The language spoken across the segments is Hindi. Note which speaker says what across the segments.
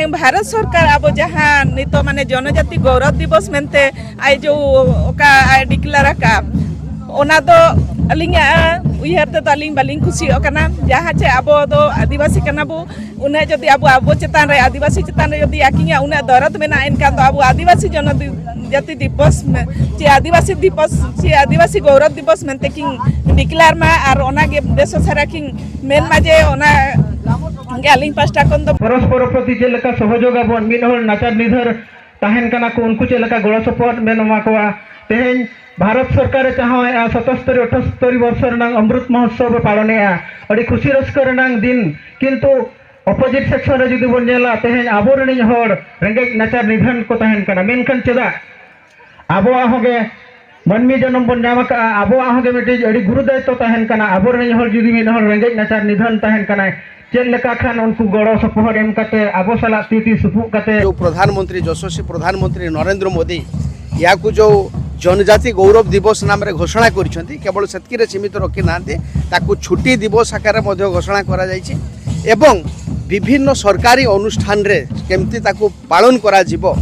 Speaker 1: तेहे भारत सरकार अब जहाँ नित माने जनजाति गौरव दिवस मेनते आई जो ओका डिक्लेयर का ओना दो अलिंगा उयहर ते अलिंग बालिंग खुशी ओकना जहाँ चे अब दो आदिवासी कना बु उन्हें जदि अब चेतान रे आदिवासी चेतान रे जदि आकिंगा उन्हें दरद मेना इनका तो अब आदिवासी जनजाति दिवस में चे आदिवासी दिवस चे आदिवासी गौरव दिवस मेनते किंग डिक्लेयर मा और ओना के देश सारा किंग मेन माजे ओना अलिंग पास्टा कोन दो
Speaker 2: परस्पर प्रति जेलेका सहयोग आबन मिन हल नाचार निधर ताहेन कना को उनको चेलेका गड़ सपोर्ट मेनमा कोआ तेहेन भारत सरकार चाहो 77 78 वर्ष रनांग अमृत महोत्सव पालने अड़ी खुशी रस्कर रनांग दिन किंतु अपोजिट सेक्शन रे जुदी बन नेला तेहेन आबोरणी हर रेंगे नाचार निधन को ताहेन कना मेनखान चेदा आबो होगे मनमी जन्म बन नाम का आबो होगे मिटी अड़ी गुरु दायित्व ताहेन कना आबोरणी हर जुदी मिन हर रेंगे नाचार निधन ताहेन कना चेल लेका खान उनको गड़ सपोर्ट एम कते आबो साला स्थिति सुपु कते
Speaker 3: जो प्रधानमंत्री यशस्वी प्रधानमंत्री नरेंद्र मोदी या जो जनजाति गौरव दिवस नाम घोषणा करिसेंती केवल सेतकी सीमित रखी ना छुट्टी दिवस आकार घोषणा करा जायछि एवं विभिन्न सरकारी अनुष्ठान रे केमती ताकू पालन करा जिवो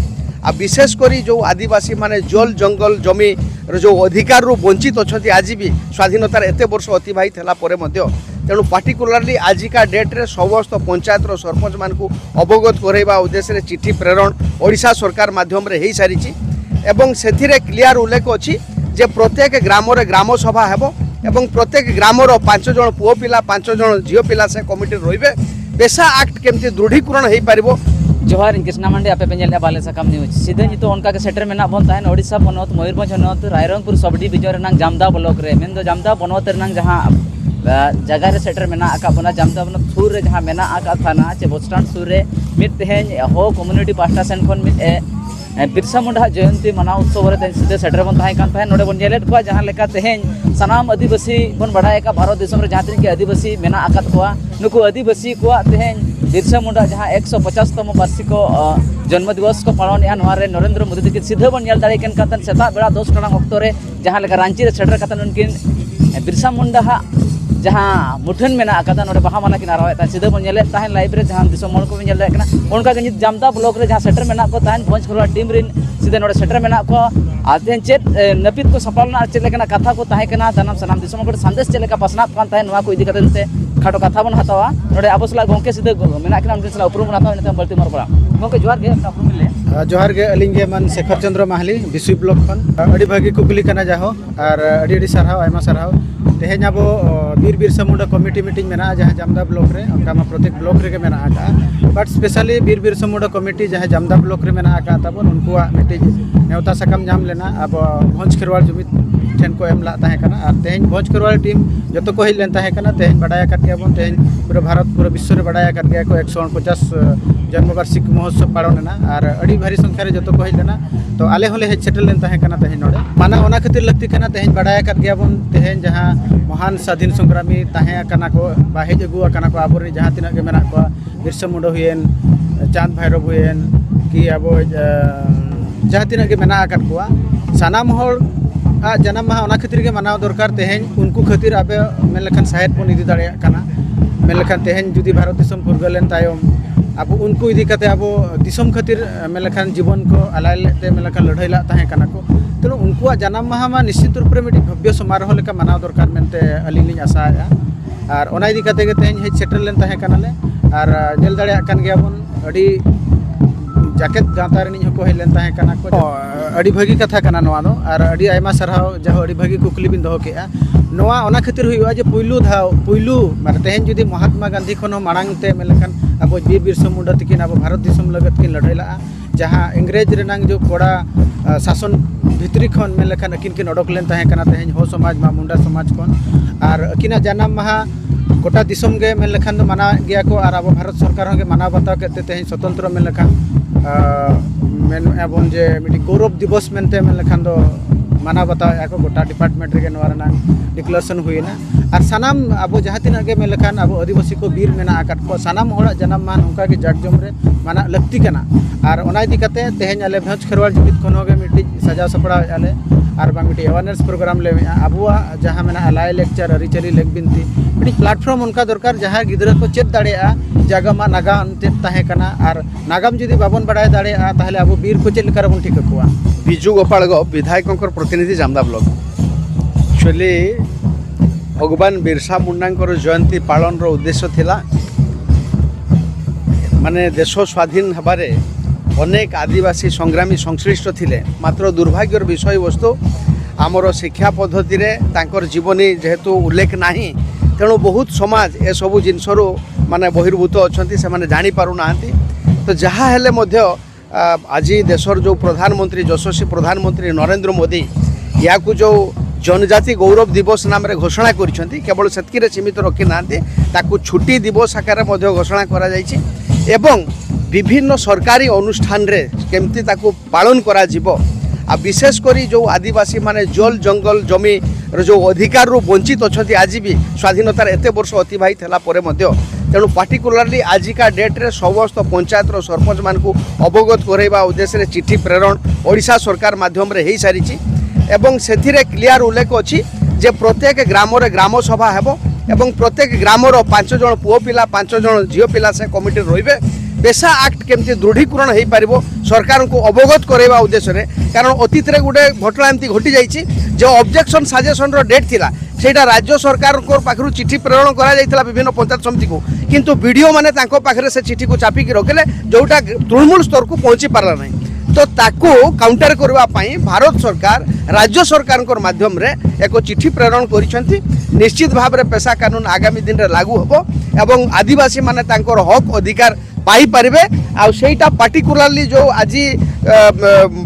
Speaker 3: आ विशेष करी जो आदिवासी माने जल जंगल जमी जो अधिकार रू वंचित अछंती आज भी स्वाधीनतार एते वर्ष अतिबाहित होला परे मध्य तेणु पार्टिकुलारली आजिका डेट रे समस्त पंचायत सरपंच मान को अवगत करैबा उद्देश्य रे चिट्ठी प्रेरण ओडिशा सरकार माध्यम रे हेई सारिछि एवं सेथिरे क्लियर उल्लेख अछि जे प्रत्येक ग्राम रे ग्राम सभा हेबो एवं प्रत्येक ग्राम रो 5 जण पुओ पिला 5 जण झियो पिला से कमिटी रहिबे पेशा एक्ट केमती दृढ़ीकरण हेई पारिबो।
Speaker 4: जोहार कृष्णा मंडी आपे पेंजेल बाले सकाम न्यूज सीधे नितो उनका के सेटर मेना बन ताहेन ओडिशा बनत मयूरभंज बनत रायरंगपुर सब डिविजन रनांग जामदा ब्लॉक रे मेन दो जामदा बनत रनांग जहां जगह रे सेटर मेना आका बना जामदा बनत सुर रे जहां मेना आका थाना चे बस स्टैंड सुर रे मित तेहेन हो कम्युनिटी पास्टा सेन खन मित बिरसा मुंडा जयंती मना उत्सव रे तेन सीधे सेटर बन ताहे कान ताहे नोडे बन जेलेट को जहां लेका तेहेन सनाम आदिवासी बन बढ़ाए का भारत देश रे जहां तीन के आदिवासी मेना आकात को नुकु आदिवासी को तेहेन बिरसा मुंडा जहां 150तम वार्षिक जन्म दिवस को पालन या नोरे नरेंद्र मोदी के सीधे बन नेल दाड़े केन कातन सेता बेड़ा 10 टांग अक्तो रे जहां लेका रांची रे सेटर कातन उनकिन बिरसा मुंडा जहां मुठन मेना आकादा नोडे बहा माना किना रहा सीधे बन नेले ताहेन लाइव रे जहां दिसो मन को नेल दाकना उनका के जामदा ब्लॉक रे जहां सेटर मेना को ताहेन भोज खरवा टीम रिन सीधे नोडे सेटर मेना को आतेन चेत नपित को सफलना चेत लेकना कथा को ताहे कना जानम सनाम दिसो मन संदेश चेत लेका पसना कान ताहे नवा को इदी कते खाटो कथा बन हतावा नोडे आबोसला गोंके सीधे मेना किना उनके सला उपरुम हतावा नेते बलती मर पड़ा गोंके जोहार गे अपना उपरुम ले
Speaker 5: जोहार गे अलिंग गे मन शेखर चंद्र माहली बिसुई ब्लॉक खन अडी भागी कुकली कना जाहो और अडी सरहाव आयमा सरहाव तेहेन अब बीर बिरसा मुंडा कमिटी मीटिंग मेना जहाँ जामदा ब्लॉक रे उनका प्रत्येक ब्लॉक रे मेना आका but specially Bir Birsa Munda committee जहाँ जामदा ब्लॉक रे मेना आका तबन उनको मिटिज नेवता साकाम जाम लेना अब भोज खेरवाल जुमित ठेन को एमला ताहे कना और तेहेन भोज खेरवाल टीम जो को हेलेन ताहे कना तेहेन बड़ाया कर गया बन तेहेन पूरा भारत पूरा विश्व रे बड़ाया कर गया को 150 जन्म वार्षिक महोत्सव पालना और अड़ी भारी संख्या रे जो को हेलेना तो आले होले हेज सेटल लेन ताहे कना तेहेन नोडे माना ओना खातिर लगती कना तेहेन बड़ाया कर गया बन तेहेन जहाँ महान स्वाधीन संग्रामी ताहे कना को बा हेज अगुआ कना को आबोरे जहाँ तिना के मेना को बिरसा मुंडा हुएन चांद भैरव हुएन कि अब जहाँ तिना के मेना आकत को सानाम हर जन्म माह ओना खातिर के मनाव दरकार तेहेन उनको खातिर आबे मेन लेखन साहेब बन इदी दाड़े कना मेन लेखन तेहेन जुदी भारत दिसम फुरगलेन तायम अब उनको इदी कते अब दिसम खातिर मेन लेखन जीवन को आलाय लेते मेन लेखन लड़ाई ला ताहे कना को तेणु उनको जन्म माह मा निश्चित रूप रे मिडी भव्य समारोह लेका मनाव दरकार मेनते अलिंग लिंग आशाया और ओना इदी कते के तेहेन हेज सेटल लेन ताहे कना ले और नेल दाड़े कान गया बन अडी जाकेट गांता रे को हेलेन ताहे कना को अड़ी भागी कथा कना नवा दो और अड़ी आयमा सरहाव जहाँ अड़ी भागी कुकली बिन दो के नवा ओना खातिर हुआ जे पुइलू माने तेहेन जुदी महात्मा गांधी खनो मांगते मेलखान अब बीर बिरसा मुंडा तकिन अब भारत दिसम लगत किन लड़ाई ला जहाँ इंग्रेज रेनांग जो कोड़ा शासन भितरी खन मेलखान अकिन किन अडक लेन ताहे कना तेहेन हो समाज मा मुंडा समाज खन और अकिना जन्म माह गोटा दिसम गे मेन लेखान दो माना गया को और अब भारत सरकार होगे माना बताव के तेहेन स्वतंत्र मेन लेखान मेन एबन जे मिटी गौरव दिवस मेनते मेन लेखान दो माना बताया को गोटा डिपार्टमेंट रे नवा डिक्लेरेशन हुईना और सानाम अब जहाँ तीना के मेलखान अब आदिवासी को बीर मेना आकाट को सानाम होड़ा जन्म मान उनका के जागजम रे माना लक्ति कना और ओना इदी कते तेहेन आले भंज खरवाल जुमित खनो के मिट्टी सजा सपड़ा आले और बा मिट्टी अवेयरनेस प्रोग्राम ले अबुआ जहाँ मेना अलाय लेक्चर अरिचरी लेक बिनती मिट्टी प्लेटफॉर्म उनका दरकार जहाँ गिदरा को चेत दाड़ेया जगह मा नागाम ते ताहे कना और नागाम जुदी बाबन बड़ाय दाड़ेया ताहले अब बीर को चेत लेकर बन ठीक कुआ
Speaker 3: विजु गोपाल विधायक प्रतिनिधि जामदा ब्लॉक एक्चुअली भगवान बिरसा मुंडा जयंती पालन उद्देश्य थिला माने देश स्वाधीन हबारे अनेक आदिवासी संग्रामी संश्लिष्ट थिले मात्र दुर्भाग्यर विषय वस्तु आमर शिक्षा पद्धति रे तांकर जीवनी जेहेतु उल्लेख नाही तेणु बहुत समाज ए सबु जिनसरू माने बहिर्भूत अछंती से माने जानि पारु नाहंती तो जहा हेले मध्य आज देशर जो प्रधानमंत्री यशस्वी प्रधानमंत्री नरेंद्र मोदी या जो जनजाति गौरव दिवस नाम रे घोषणा करिसेंती केवल सेतकी सीमित रखी नांती ताकू छुट्टी दिवस आकार मध्य घोषणा करा जायछि एवं विभिन्न सरकारी अनुष्ठान रे केमती ताकू पालन करा जिवो आ विशेष करी जो आदिवासी माने जल जंगल जमी जो अधिकार रु वंचित अछंती आज भी स्वाधीनतार एते वर्ष अतिबाहित होला परे मध्य तेणु पार्टिकुलारली आजिका डेट रे समस्त पंचायत सरपंच मानकू अवगत करैबा उद्देश्य रे चिट्ठी प्रेरण ओडिशा सरकार माध्यम रे हेई सारिछि एवं सेथिरे क्लियर उल्लेख अछि जे प्रत्येक ग्राम रे ग्राम सभा हेबो एवं प्रत्येक ग्राम रो 5 जण पुओ पिला 5 जण झियो पिला से कमिटी रहिबे पेशा एक्ट केमती दृढ़ीकरण हो पार सरकार को अवगत करवा उद्देश्य रे कारण अतीत रे गोटे घटना एमती घटी जाइए जो ऑब्जेक्शन सजेशन रो डेट थिला सेटा राज्य सरकार को पाखरु चिट्ठी प्रेरण करा जाइथिला विभिन्न पंचायत समिति को किंतु वीडियो माने तांको पाखरे से चिट्ठी को चापिकी रखले जोटा तृणमूल स्तर को पहुंची पारला नहीं तो ताकू काउंटर करबा पई भारत सरकार राज्य सरकार को माध्यम रे एक चिट्ठी प्रेरण करिसेंती निश्चित भाव रे पेशा कानून आगामी दिन रे लागू होबो एवं आदिवासी माने तांकर हक अधिकार पाई पारिबे आ सेटा पार्टिकुलारली जो आज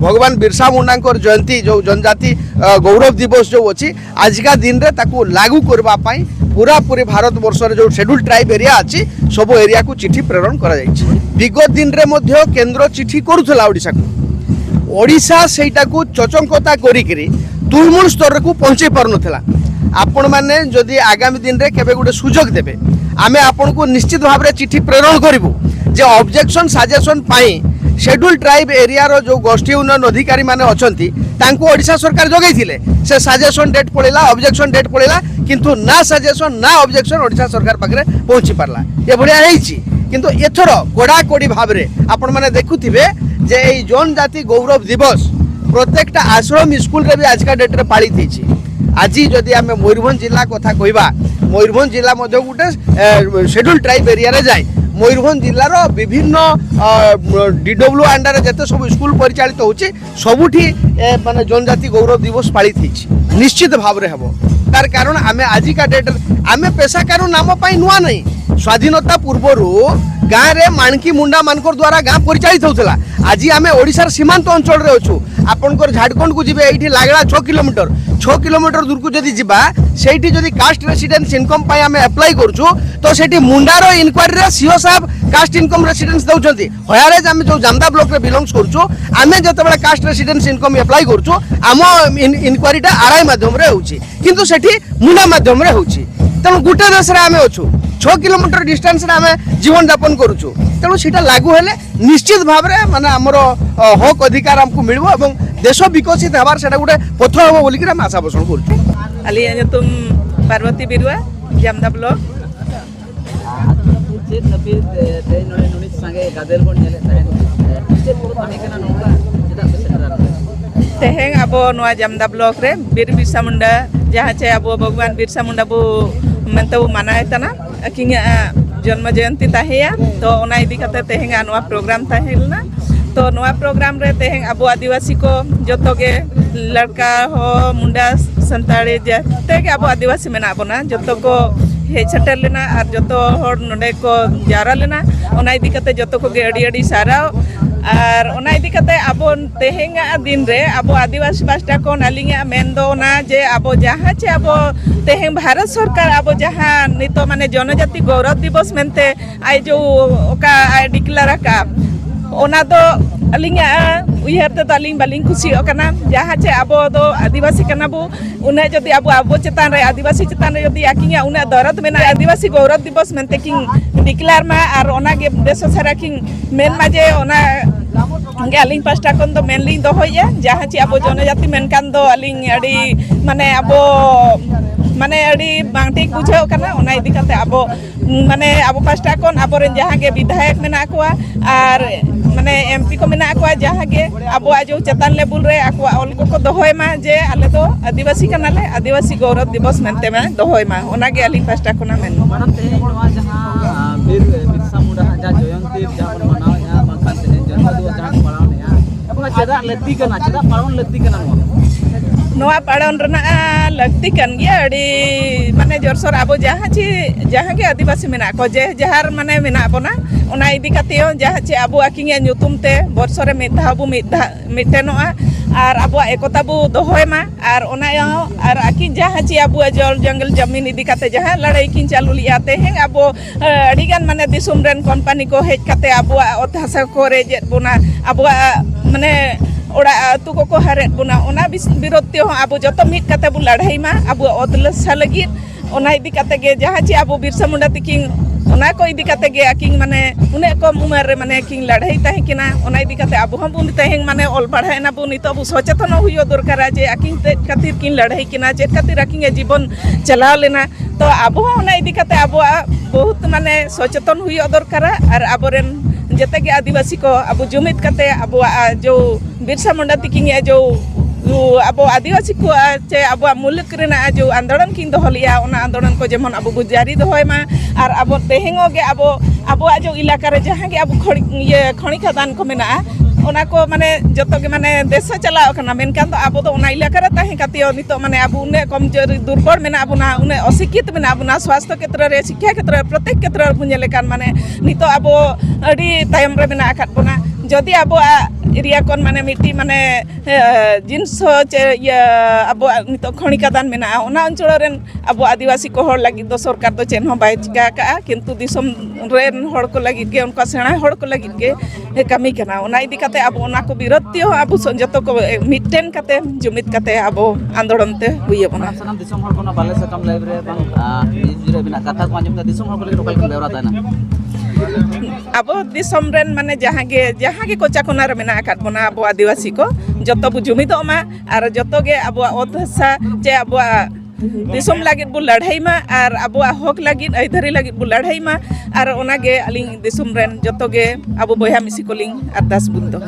Speaker 3: भगवान बिरसा मुंडा जयंती जो जनजाति गौरव दिवस जो अच्छी आजिका दिन रे ताकू लागू करबा पई पूरा पूरी भारत वर्ष रे जो शेड्यूल ट्राइब एरिया अच्छी सब एरिया को चिट्ठी प्रेरण करा जायछि विगत दिन रे मध्य केंद्र चिट्ठी करूथला ओडिसा को ओडिसा सेटा को चचंकता करिकरी तृणमूल स्तर को पहुंचे पारनथला आपण माने जदि आगामी दिन रे केबे गुटे सुजोग देबे आमे आपण को निश्चित भाव रे चिट्ठी प्रेरण करिवु जे ऑब्जेक्शन सजेशन पाई शेड्यूल ट्राइब एरिया रो जो गोष्ठी उन्नयन अधिकारी माने अछंती तांको ओडिशा सरकार जगै थिले से सजेशन डेट पळेला ऑब्जेक्शन डेट पळेला किंतु ना सजेशन ना ऑब्जेक्शन ओडिशा सरकार पाखरे पहुंची पारला ए भलिया हेछि किंतु एथरो कोडा कोडी भाव रे आपण माने देखुथिबे जे एई जनजाति गौरव दिवस प्रत्येकटा आश्रम स्कूल रे भी आजका डेट रे पाळी थैछि आज जदि आमे मयूरभंज जिला कथा कहबा मयूरभंज जिला मध्य गोटे शेड्यूल ट्राइब एरिया रे जाय मयूरभंज जिलार विभिन्न डीडब्ल्यू अंडर जिते सब स्कूल परिचालित होची सबुठी माने जनजाति गौरव दिवस पालित होची निश्चित भाव रे हबो तार कारण आमे आजिका डेट आमे पेशा कानून नाम पाई नुआ नहीं स्वाधीनता पूर्वरु गाँव रे मानकी मुंडा मानकर द्वारा गाँव परिचालित होतला आज आमे ओडिशार सीमांत अंचल रे अछु आपनकर झारखंड को जिबे एठी लागला 6 किलोमीटर दूर को जदि जिबा सेठी जदि कास्ट रेसिडेंस इनकम पाई आमे अप्लाई करछु तो सेठी मुंडारो इनक्वायरी रे सीओ साहब कास्ट इनकम रेसिडेंस दउचंती हयारे आमे जो जामदा ब्लॉक रे बिलोंग्स करछु आमे जतबेला कास्ट रेसिडेंस इनकम अप्लाई करछु आम इनक्वायरीटा आरआई माध्यम रे होउची किंतु सेठी मुंडा माध्यम रे होउची तेणु गोटे देश रे आमे अछु 6 किलोमीटर डिस्टेंस रे आमे जीवन यापन करूछु तेणु सेटा लागू हेले निश्चित भाव रे माने हमर हक अधिकार हमको मिलबो एवं देश विकसित हबार सेटा गोटे पथ हबो बोली कि हम आशा पोषण करूछु
Speaker 1: अली तुम पार्वती बिरुआ जामदा ब्लॉक
Speaker 4: चेत नबी ते नोने नुनी संगे गादेल कोन नेले ताहेन चेत पुरो ताहे केना नोका जेटा सेटा
Speaker 1: तेहें अब नोआ जामदा ब्लॉक रे बीर बिरसा मुंडा जहाँ चे अब भगवान बिरसा मुंडा बो मनते वो माना है तना किंग जन्म जयंती ताहेया तो ओना इदी कते तेहें नोआ प्रोग्राम ताहेलना तो नोआ प्रोग्राम रे तेहें अब आदिवासी को जोतोगे लड़का हो मुंडा संताड़ी जते के अब आदिवासी मेना बना जोतो को हे छटर लेना और जोतो हर नोडे को जारा लेना ओना इदी कते जोतो को अड़ी अड़ी सारा और ओना इदी कते अब तेहेंगा दिन रे अब आदिवासी पास्टा को नालिंगा मेनदो ना जे अब जहाँ चे अब तेहें भारत सरकार अब जहाँ नितो माने जनजाति गौरव दिवस मेनते आई जो ओका डिक्लेयर का ओना तो अलिंगा उयहर ते अलिंग बालिंग खुशी ओकना जहाँ चे अब दो आदिवासी कना बो उन्हें जदि अब चेतान रे आदिवासी चेतान रे जदि आकिंगा उन्हें दरद मेना आदिवासी गौरव दिवस मेनते किंग डिक्लेयर मा और ओना गे देश सारा किंग मेन माजे ओना गे अलिंग पास्टा कोन दो मेनली दो होया जहाँ चे अब जनजाति मेनकान दो अलिंग अड़ी माने अब माने अड़ी बांगटी बुझाव कना ओना इदी काते अब माने अब पास्टा कोन अब रेन जहाँ गे विधायक मेना कोआ और माने एमपी को मेना को जहाँ गे अब जो चेतान लेवल रे आको ऑल को दोहय मा जे आले तो आदिवासी कनाले आदिवासी गौरव दिवस मेनते में दोहय मा ओना गे अली पास्टा कोना मेन
Speaker 4: मैडम तेहे नोआ जहां बीर बिरसा मुंडा जा जयंती जहां बन मनाव या बांखान तेहे जन्म दिवस जहां पड़ाव ने अब चेदा लत्ती कना चेदा पावन लत्ती कना
Speaker 1: नोआ पाड़न रना लगती कन गया अड़ी माने जोरसोर अब जहाँ के आदिवासी मेना को जे जहार माने मेना बना ओना इदी काते जहाँ चे अब आकिंग ᱧᱩᱛᱩᱢ ते बर्षरे मिधाबु मिटेनोआ और अब एकता बु दोहय मा और ओना और आकिन जहाँ चे अब जल जंगल जमीन इदी काते जहाँ लड़ाई किन चालू लिया तेहें अब अड़ीगान माने दिसुम रेन कंपनी को हेज काते अब ओत हासा को रेजे बुना अब माने ओड़ा आतु को हारे बुना ओना विरोध अब जो मिट काते बु लड़ाई मा अब ओदलसा लगी ओना इदी काते गे जहाँ चे अब बिरसा मुंडा तिकिन ओना को इदी काते गे आकिंग माने उन्हें कम उम्र रे माने किंग लड़ाई ताहे किना ओना इदी काते अब हम बुन ताहे माने ऑल पढ़ाई ना बुन तो अब सचेतन हुयो दरकार जे आकिंग ते खातिर किन लड़ाई किना जे खातिर आकिंग जीवन चलाव लेना तो अब ओना इदी काते अब बहुत माने सचेतन हुयो दरकार और अबरेन जते के आदिवासी को अब जुमित काते अब जो बिरसा मुंडा तिकिंग जो अब आदिवासी को चे अब मुल्क रेना जो आंदोलन किन दोहलिया ओना आंदोलन को जेमन अब जारी दोहय मा और अब तेहेंगो गे अब जो इलाका रे जहाँ के अब खणी खदान को मेना ओना को माने जतो के माने देश चलाव कना मेनकान तो अब तो ओना इलाका रे ताहे कातियो नितो माने अब उन्हें कमजोरी दुर्बल मेना अब ना उन्हें अशिक्षित मेना अब ना स्वास्थ्य क्षेत्र रे शिक्षा क्षेत्र प्रत्येक क्षेत्र बुझे लेकान माने नितो अब अड़ी तायम रे मेना आकात बना जदि अब एरिया कोन माने मिट्टी माने जिनस अब नितो खणी खदान मेना ओना अंचल रेन अब आदिवासी को हर लगी तो सरकार तो चेन हो बाय चिका का किंतु दिसम रेन हर को लगी के उनका सेना हर को लगी के कमी कना ओना इदी काते अब ओना को विरोध अब जतो को मिटेन काते जुमित काते अब आंदोलन ते हुई बना
Speaker 4: सनम दिसम हर कोना बाले सकम लाइव रे बांग जुरे बिना कथा को अंजम दिसम हर को लगे रोकल बेवरा ताना
Speaker 1: अब दिसम रेन माने जहाँ के कोचा कोना रे मेना आकात बना अब आदिवासी को जतो बु जुमित मा और जतो गे अब ओतसा जे अब दिसम लागित बु लड़ाई मा और अब हक लागित अधरी लागित बु लड़ाई मा और ओना गे अलिंग दिसम रेन जतो गे अब बया मिसी कोलिंग अरदास बुन दो